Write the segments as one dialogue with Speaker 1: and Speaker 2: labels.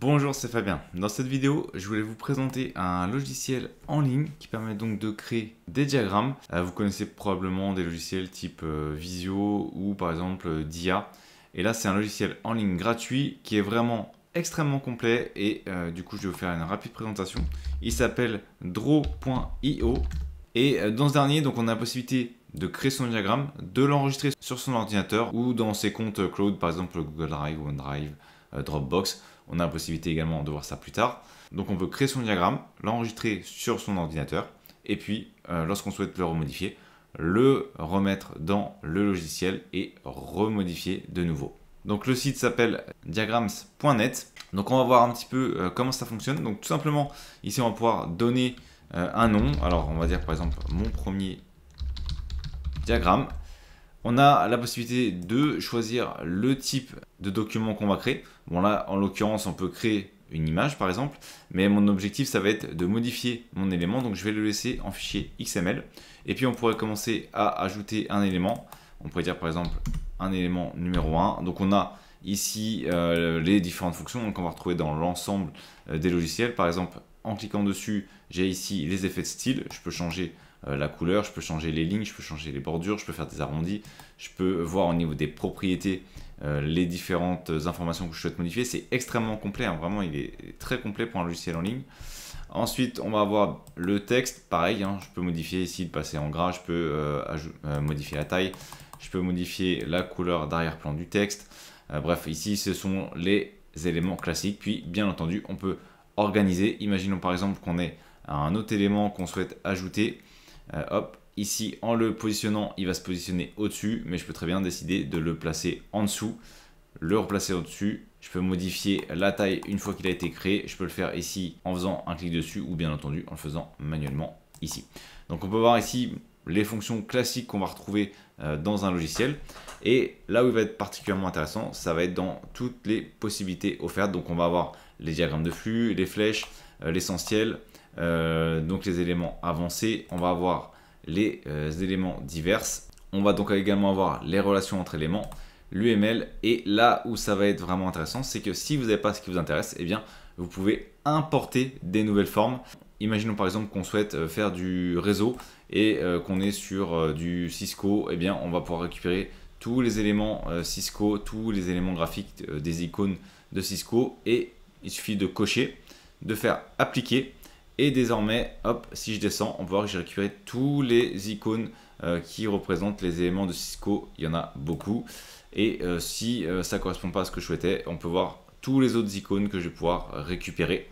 Speaker 1: Bonjour, c'est Fabien. Dans cette vidéo, je voulais vous présenter un logiciel en ligne qui permet donc de créer des diagrammes. Vous connaissez probablement des logiciels type Visio ou par exemple Dia. Et là, c'est un logiciel en ligne gratuit qui est vraiment extrêmement complet et du coup, je vais vous faire une rapide présentation. Il s'appelle Draw.io et dans ce dernier, donc on a la possibilité de créer son diagramme, de l'enregistrer sur son ordinateur ou dans ses comptes cloud, par exemple Google Drive, OneDrive, Dropbox. On a la possibilité également de voir ça plus tard. Donc on peut créer son diagramme, l'enregistrer sur son ordinateur et puis lorsqu'on souhaite le remodifier, le remettre dans le logiciel et remodifier de nouveau. Donc le site s'appelle diagrams.net. Donc on va voir un petit peu comment ça fonctionne. Donc tout simplement, ici on va pouvoir donner un nom. Alors on va dire par exemple mon premier diagramme. On a la possibilité de choisir le type de document qu'on va créer. Bon là, en l'occurrence, on peut créer une image par exemple, mais mon objectif, ça va être de modifier mon élément, donc je vais le laisser en fichier XML. Et puis on pourrait commencer à ajouter un élément. On pourrait dire par exemple un élément numéro 1. Donc on a ici les différentes fonctions qu'on va retrouver dans l'ensemble des logiciels. Par exemple, en cliquant dessus, j'ai ici les effets de style. Je peux changer la couleur, je peux changer les lignes, je peux changer les bordures, je peux faire des arrondis, je peux voir au niveau des propriétés les différentes informations que je souhaite modifier. C'est extrêmement complet, hein, vraiment il est très complet pour un logiciel en ligne. Ensuite on va avoir le texte, pareil, hein, je peux modifier ici, le passer en gras, je peux modifier la taille, je peux modifier la couleur d'arrière-plan du texte. Bref, ici ce sont les éléments classiques, puis bien entendu on peut organiser. Imaginons par exemple qu'on ait un autre élément qu'on souhaite ajouter. Hop, ici en le positionnant, il va se positionner au-dessus, mais je peux très bien décider de le placer en dessous, le replacer au-dessus. Je peux modifier la taille une fois qu'il a été créé. Je peux le faire ici en faisant un clic dessus ou bien entendu en le faisant manuellement ici. Donc on peut voir ici les fonctions classiques qu'on va retrouver dans un logiciel. Et là où il va être particulièrement intéressant, ça va être dans toutes les possibilités offertes. Donc on va avoir les diagrammes de flux, les flèches, l'essentiel. Donc les éléments avancés, on va avoir les éléments divers, on va donc également avoir les relations entre éléments, l'UML, et là où ça va être vraiment intéressant, c'est que si vous n'avez pas ce qui vous intéresse, eh bien vous pouvez importer des nouvelles formes. Imaginons par exemple qu'on souhaite faire du réseau et qu'on est sur du Cisco, eh bien on va pouvoir récupérer tous les éléments Cisco, tous les éléments graphiques des icônes de Cisco, et il suffit de cocher, de faire appliquer. Et désormais, hop, si je descends, on peut voir que j'ai récupéré tous les icônes qui représentent les éléments de Cisco. Il y en a beaucoup. Et si ça ne correspond pas à ce que je souhaitais, on peut voir tous les autres icônes que je vais pouvoir récupérer.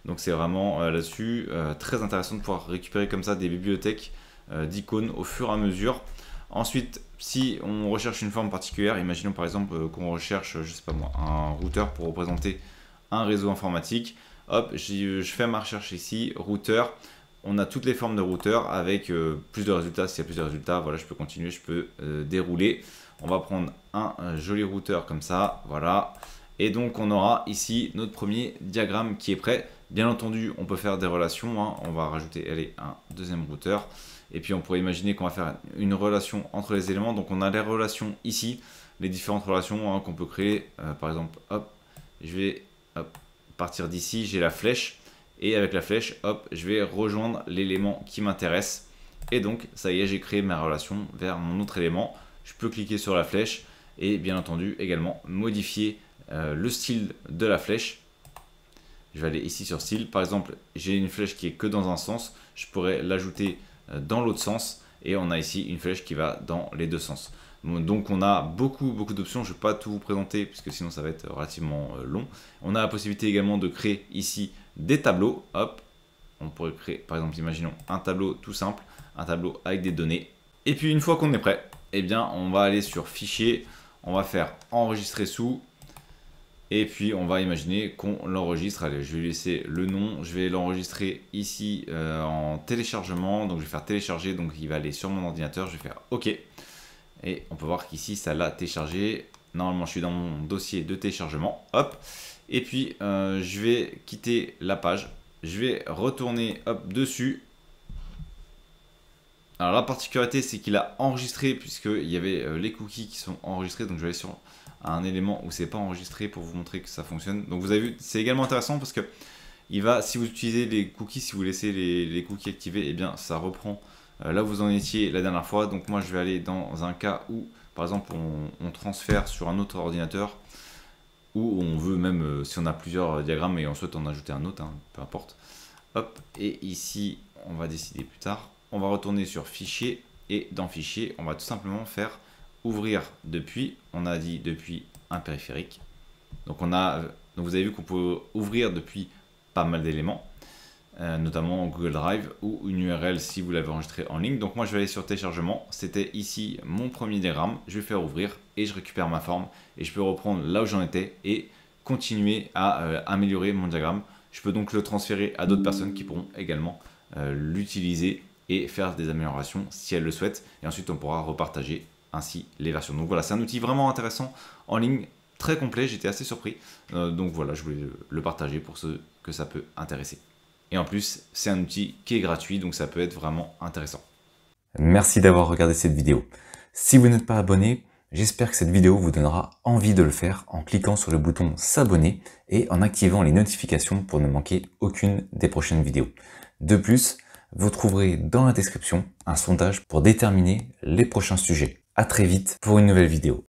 Speaker 1: Donc c'est vraiment là-dessus très intéressant de pouvoir récupérer comme ça des bibliothèques d'icônes au fur et à mesure. Ensuite, si on recherche une forme particulière, imaginons par exemple qu'on recherche, je sais pas moi, un routeur pour représenter un réseau informatique. Hop, je fais ma recherche ici, routeur. On a toutes les formes de routeur avec plus de résultats. S'il y a plus de résultats, voilà, je peux continuer, je peux dérouler. On va prendre un joli routeur comme ça, voilà. Et donc on aura ici notre premier diagramme qui est prêt. Bien entendu, on peut faire des relations, hein. On va rajouter, allez, un deuxième routeur. Et puis on pourrait imaginer qu'on va faire une relation entre les éléments. Donc on a les relations ici, les différentes relations qu'on peut créer. Par exemple, hop, je vais partir d'ici, j'ai la flèche, et avec la flèche, hop, je vais rejoindre l'élément qui m'intéresse, et donc ça y est, j'ai créé ma relation vers mon autre élément. Je peux cliquer sur la flèche et bien entendu également modifier le style de la flèche. Je vais aller ici sur style, par exemple j'ai une flèche qui est que dans un sens, je pourrais l'ajouter dans l'autre sens, et on a ici une flèche qui va dans les deux sens. Donc on a beaucoup d'options, je ne vais pas tout vous présenter puisque sinon ça va être relativement long. On a la possibilité également de créer ici des tableaux. Hop, on pourrait créer par exemple, imaginons un tableau tout simple, un tableau avec des données. Et puis une fois qu'on est prêt, eh bien on va aller sur fichier, on va faire enregistrer sous. Et puis on va imaginer qu'on l'enregistre. Allez, je vais laisser le nom, je vais l'enregistrer ici en téléchargement. Donc je vais faire télécharger, donc il va aller sur mon ordinateur, je vais faire OK. Et on peut voir qu'ici ça l'a téléchargé. Normalement je suis dans mon dossier de téléchargement. Hop. Et puis je vais quitter la page. Je vais retourner hop, dessus. Alors la particularité c'est qu'il a enregistré puisqu'il y avait les cookies qui sont enregistrés. Donc je vais aller sur à un élément où c'est pas enregistré pour vous montrer que ça fonctionne. Donc vous avez vu, c'est également intéressant parce que si vous utilisez les cookies, si vous laissez les cookies activés, eh bien ça reprend là où vous en étiez la dernière fois. Donc moi je vais aller dans un cas où par exemple on transfère sur un autre ordinateur, ou on veut même, si on a plusieurs diagrammes et on souhaite en ajouter un autre, hein, peu importe. Hop, et ici on va décider plus tard. On va retourner sur fichier, et dans fichier on va tout simplement faire ouvrir depuis. On a dit depuis un périphérique. Donc vous avez vu qu'on peut ouvrir depuis pas mal d'éléments, notamment Google Drive ou une URL si vous l'avez enregistré en ligne. Donc moi je vais aller sur téléchargement, c'était ici mon premier diagramme, je vais faire ouvrir et je récupère ma forme et je peux reprendre là où j'en étais et continuer à améliorer mon diagramme. Je peux donc le transférer à d'autres personnes qui pourront également l'utiliser et faire des améliorations si elles le souhaitent, et ensuite on pourra repartager ainsi les versions. Donc voilà, c'est un outil vraiment intéressant en ligne, très complet, j'étais assez surpris, donc voilà, je voulais le partager pour ceux que ça peut intéresser. Et en plus, c'est un outil qui est gratuit, donc ça peut être vraiment intéressant.
Speaker 2: Merci d'avoir regardé cette vidéo. Si vous n'êtes pas abonné, j'espère que cette vidéo vous donnera envie de le faire en cliquant sur le bouton s'abonner et en activant les notifications pour ne manquer aucune des prochaines vidéos. De plus, vous trouverez dans la description un sondage pour déterminer les prochains sujets. À très vite pour une nouvelle vidéo.